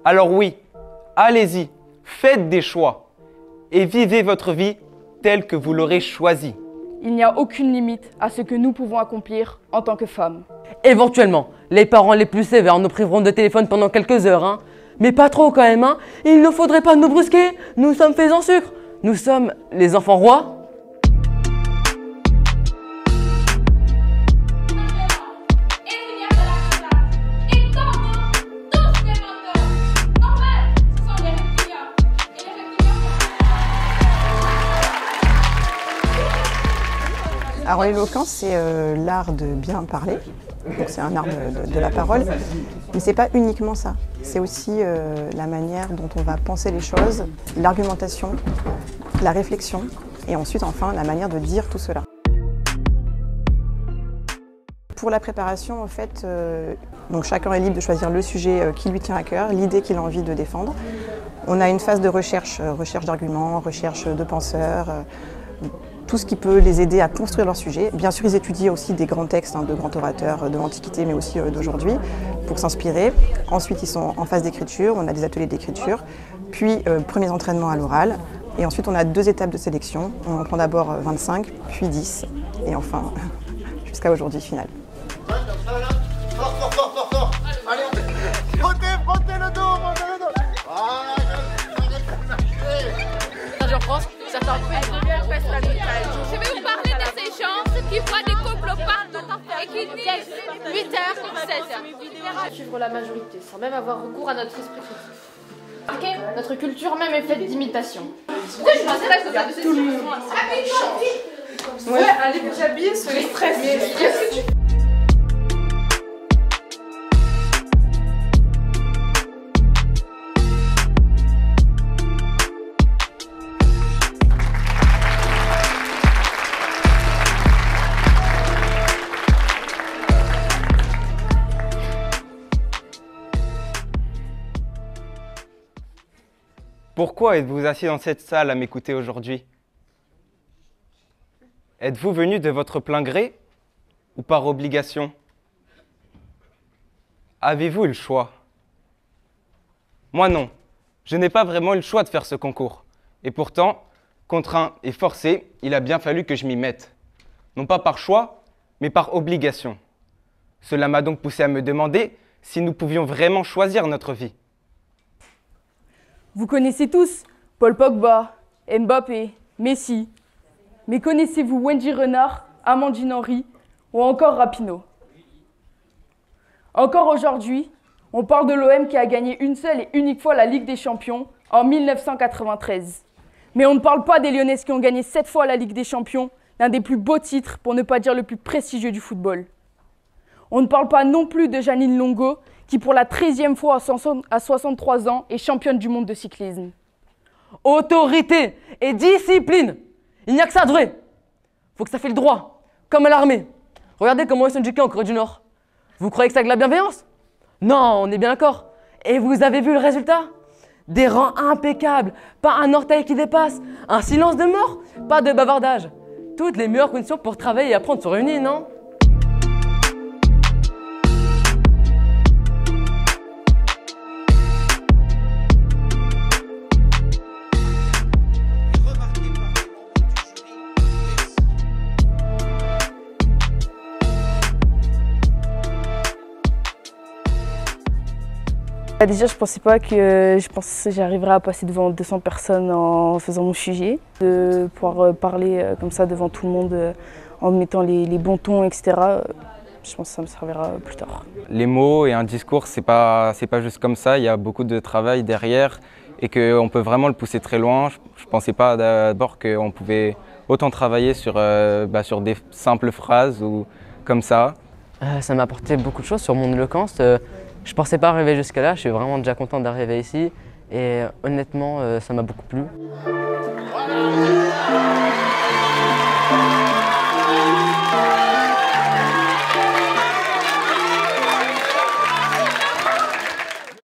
Alors oui, allez-y, faites des choix et vivez votre vie telle que vous l'aurez choisie. Il n'y a aucune limite à ce que nous pouvons accomplir en tant que femmes. Éventuellement, les parents les plus sévères nous priveront de téléphone pendant quelques heures, hein. Mais pas trop quand même, hein. Il ne faudrait pas nous brusquer, nous sommes faits en sucre. Nous sommes les enfants rois. Alors l'éloquence, c'est l'art de bien parler, donc c'est un art de la parole, mais c'est pas uniquement ça. C'est aussi la manière dont on va penser les choses, l'argumentation, la réflexion, et ensuite enfin la manière de dire tout cela. Pour la préparation, en fait, donc chacun est libre de choisir le sujet qui lui tient à cœur, l'idée qu'il a envie de défendre. On a une phase de recherche, recherche d'arguments, recherche de penseurs, tout ce qui peut les aider à construire leur sujet. Bien sûr, ils étudient aussi des grands textes, de grands orateurs de l'Antiquité, mais aussi d'aujourd'hui, pour s'inspirer. Ensuite, ils sont en phase d'écriture, on a des ateliers d'écriture, puis premiers entraînements à l'oral. Et ensuite, on a 2 étapes de sélection. On en prend d'abord 25, puis 10, et enfin, jusqu'à aujourd'hui final. Fort. Allez, frottez le dos, montez le dos. Voilà, en France, certains pays je vais vous parler de ces gens qui voient des couples partout et qui disent 8h, 16h. Suivre la majorité, sans même avoir recours à notre esprit critique. Remarquez, notre culture même est faite d'imitation. Pourquoi je pensais pas que ça faisait tout le monde Ouais, allez vous habiller, soyez stressés. Pourquoi êtes-vous assis dans cette salle à m'écouter aujourd'hui? Êtes-vous venu de votre plein gré ou par obligation? Avez-vous eu le choix? Moi non, je n'ai pas vraiment eu le choix de faire ce concours. Et pourtant, contraint et forcé, il a bien fallu que je m'y mette. Non pas par choix, mais par obligation. Cela m'a donc poussé à me demander si nous pouvions vraiment choisir notre vie. Vous connaissez tous Paul Pogba, Mbappé, Messi. Mais connaissez-vous Wendy Renard, Amandine Henry ou encore Rapinoe? Encore aujourd'hui, on parle de l'OM qui a gagné une seule et unique fois la Ligue des Champions en 1993. Mais on ne parle pas des Lyonnaises qui ont gagné 7 fois la Ligue des Champions, l'un des plus beaux titres, pour ne pas dire le plus prestigieux du football. On ne parle pas non plus de Jeanine Longo, qui pour la 13e fois à 63 ans est championne du monde de cyclisme. Autorité et discipline. Il n'y a que ça de vrai. Faut que ça fait le droit, comme à l'armée. Regardez comment ils sont éduqués en Corée du Nord. Vous croyez que c'est avec la bienveillance? Non, on est bien d'accord. Et vous avez vu le résultat? Des rangs impeccables, pas un orteil qui dépasse, un silence de mort, pas de bavardage. Toutes les meilleures conditions pour travailler et apprendre sont réunies, non? Déjà, je pensais pas que j'arriverais à passer devant 200 personnes en faisant mon sujet, de pouvoir parler comme ça devant tout le monde en mettant les bons tons, etc. Je pense que ça me servira plus tard. Les mots et un discours, c'est pas juste comme ça, il y a beaucoup de travail derrière et qu'on peut vraiment le pousser très loin. Je pensais pas d'abord qu'on pouvait autant travailler sur des simples phrases ou comme ça. Ça m'a apporté beaucoup de choses sur mon éloquence. Je ne pensais pas arriver jusqu'à là, je suis vraiment déjà content d'arriver ici et honnêtement, ça m'a beaucoup plu.